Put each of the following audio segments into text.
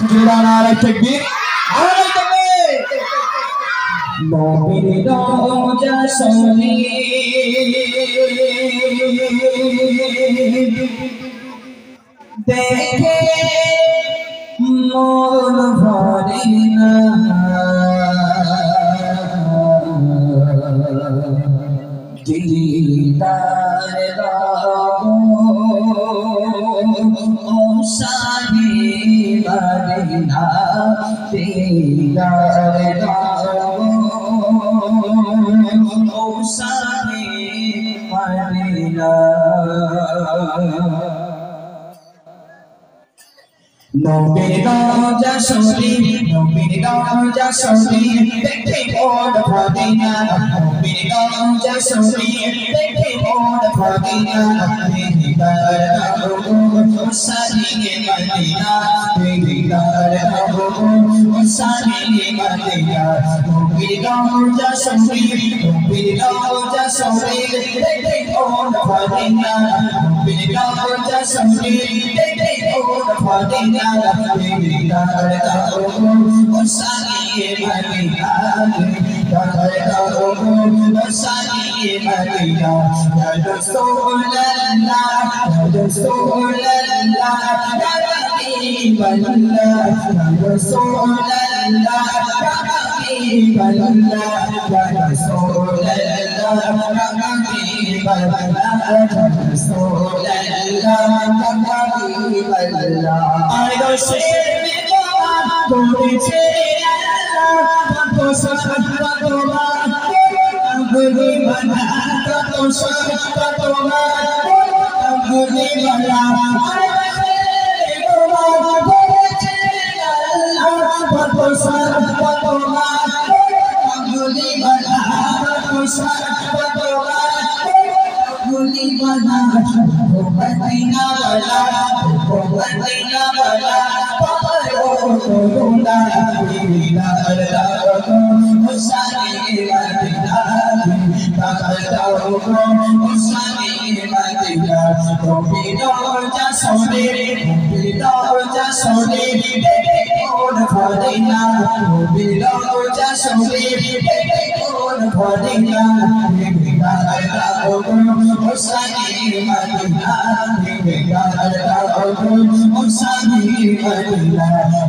নারে তাকবীর নারে তাকবীর নবীর রওজা শরীফ দেখে মন ভরে না দিদার দাও ও শাহে মদিনা দিদার দাও ও শাহে মদিনা নবীর রওজা শরীফ নবীর রওজা শরীফ দেখে মন ভরে না নবীর রওজা শরীফ দেখে মন ভরে না দিদার দাও ও শাহে মদিনা দিদার দাও ও শাহে মদিনা নবীর রওজা শরীফ নবীর রওজা শরীফ দেখে মন ভরে না নবীর রওজা শরীফ দেখে মন ভরে না দিদার দাও ও শাহে মদিনা দিদার দাও ও শাহে মদিনা ইয়া রাসূলুল্লাহ ইয়া রাসূলুল্লাহ ইয়া হাবিবাল্লাহ ইয়া রাসূলুল্লাহ ইয়া হাবিবাল্লাহ ইয়া রাসূলুল্লাহ ইয়া হাবিবাল্লাহ ইয়া রাসূলুল্লাহ ইয়া হাবিবাল্লাহ আইলো শেরে গোলাম করেছে আল্লাহ কত সাদা তোমার গুলি বানা কত সাদা তোমার গুলি বানা আইলো শেরে গোলাম করেছে আল্লাহ কত সাদা তোমার গুলি বানা কত সাদা তোমার গুলি বানা ও মদিনা वाला ओ मदीना वाला पकड़ो कोरोना दिदार दाओ ओ शाहे मदीना दिदार दाओ ओ शाहे मदीना नबीर रওজা শরীফ नबीर রওজা শরীফ দেখে মন ভরে না নবীর রওজা শরীফ দেখে মন ভরে না দিদার দাও ও শাহে মদীনা দিদার দাও ও শাহে মদিনা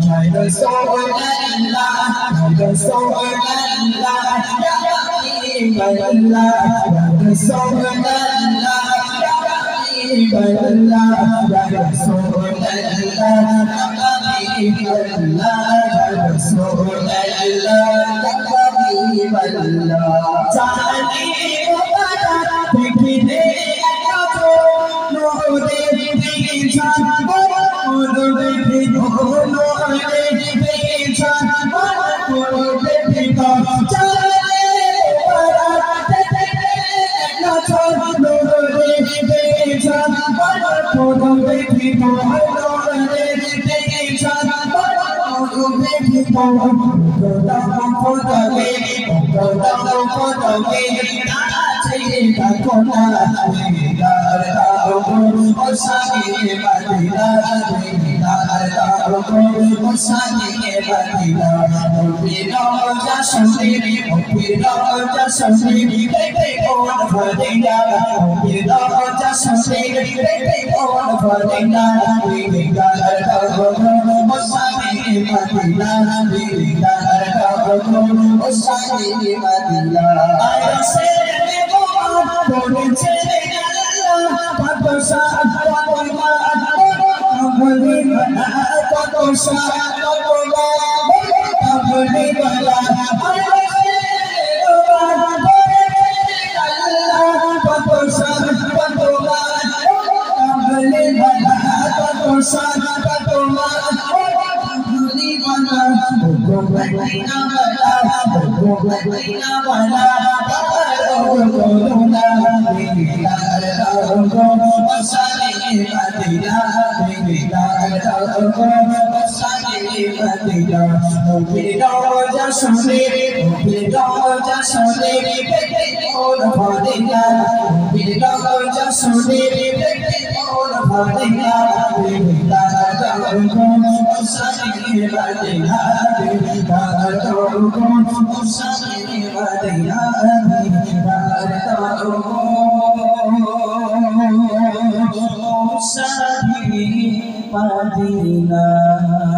ইয়া রাসূলুল্লাহ ইয়া রাসূলুল্লাহ ইয়া হাবিবাল্লাহ ইয়া রাসূলুল্লাহ ইয়া হাবিবাল্লাহ ইয়া রাসূলুল্লাহ ইয়া হাবিবাল্লাহ ইয়া রাসূলুল্লাহ ইয়া হাবিবাল্লাহ জানি মুবারক দেখিলে কাজো নোরে দিছান নোরে নোরে দিছান নোরে দিছান চালে মুবারক দেখিলে কাজো নোরে দিছান নোরে দিছান নোরে দিছান নোরে দিছান দিদার দাও ও শাহে মদিনা দিদার দাও ও শাহে মদিনা নবীর রওজা শরীফ নবীর রওজা শরীফ দেখে মন ভরে না নবীর রওজা শরীফ দেখে মন ভরে না দিদার দাও ও শাহে মদিনা দিদার দাও ও শাহে মদিনা আয় শেরে গোলাম করেছে আল্লাহ কত সাদা তোমার গুলি বানা কত সাদা তোমার গুলি বানা আয় শেরে গোলাম করেছে আল্লাহ কত সাদা তোমার গুলি বানা কত সাদা তোমার গুলি বানা ও মদিনা वाला ও মদিনা वाला कोरोना दिदार दाओ ओ शाहे मदीना दिदार दाओ ओ शाहे मदीना नबीर रওজা শরীফ নবীর রওজা শরীফ দেখে মন ভরে না নবীর রওজা শরীফ দেখে মন Madina, Madina, Musani Madina, Musani Madina, Musani Madina.